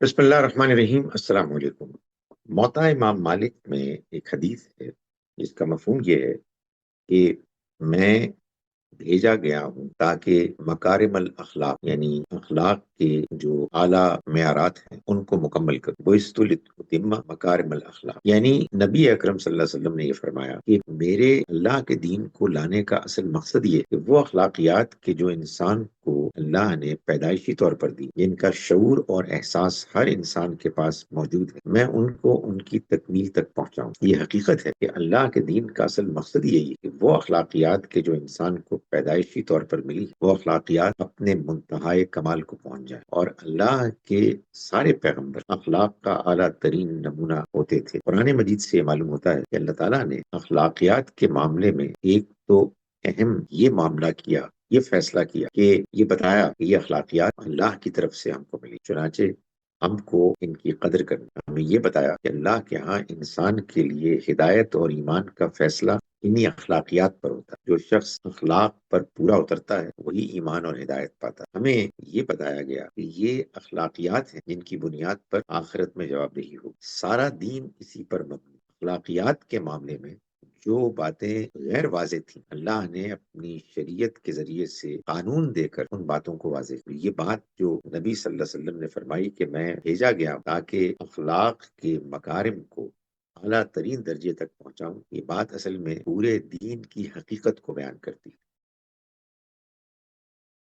بسم اللہ الرحمن الرحیم، السلام علیکم۔ موطا امام مالک میں ایک حدیث ہے جس کا مفہوم یہ ہے کہ میں بھیجا گیا ہوں تاکہ مکارم الاخلاق یعنی اخلاق کے جو اعلیٰ معیارات ہیں ان کو مکمل کروں۔ بعثت لاتم مکارم الاخلاق، یعنی نبی اکرم صلی اللہ علیہ وسلم نے یہ فرمایا کہ میرے اللہ کے دین کو لانے کا اصل مقصد یہ کہ وہ اخلاقیات کے جو انسان کو اللہ نے پیدائشی طور پر دی، جن کا شعور اور احساس ہر انسان کے پاس موجود ہے، میں ان کو ان کی تکمیل تک پہنچاؤں۔ یہ حقیقت ہے کہ اللہ کے دین کا اصل مقصد یہی ہے کہ وہ اخلاقیات کے جو انسان کو پیدائشی طور پر ملی، وہ اخلاقیات اپنے منتہائے کمال کو پہنچ جائیں۔ اور اللہ کے سارے پیغمبر اخلاق کا اعلیٰ ترین نمونہ ہوتے تھے۔ قرآن مجید سے یہ معلوم ہوتا ہے کہ اللہ تعالیٰ نے اخلاقیات کے معاملے میں ایک تو اہم یہ معاملہ کیا، یہ فیصلہ کیا کہ یہ بتایا کہ یہ اخلاقیات اللہ کی طرف سے ہم کو ملی، چنانچہ ہم کو ان کی قدر کرنی۔ ہمیں یہ بتایا کہ اللہ کے ہاں انسان کے لیے ہدایت اور ایمان کا فیصلہ انہی اخلاقیات پر ہوتا ہے۔ جو شخص اخلاق پر پورا اترتا ہے وہی ایمان اور ہدایت پاتا ہے۔ ہمیں یہ بتایا گیا کہ یہ اخلاقیات ہیں جن کی بنیاد پر آخرت میں جواب دہی ہو۔ سارا دین اسی پر مبنی۔ اخلاقیات کے معاملے میں جو باتیں غیر واضح تھیں، اللہ نے اپنی شریعت کے ذریعے سے قانون دے کر ان باتوں کو واضح کی۔ یہ بات جو نبی صلی اللہ علیہ وسلم نے فرمائی کہ میں بھیجا گیا تاکہ اخلاق کے مکارم کو اعلیٰ ترین درجے تک پہنچاؤں، یہ بات اصل میں پورے دین کی حقیقت کو بیان کرتی ہے۔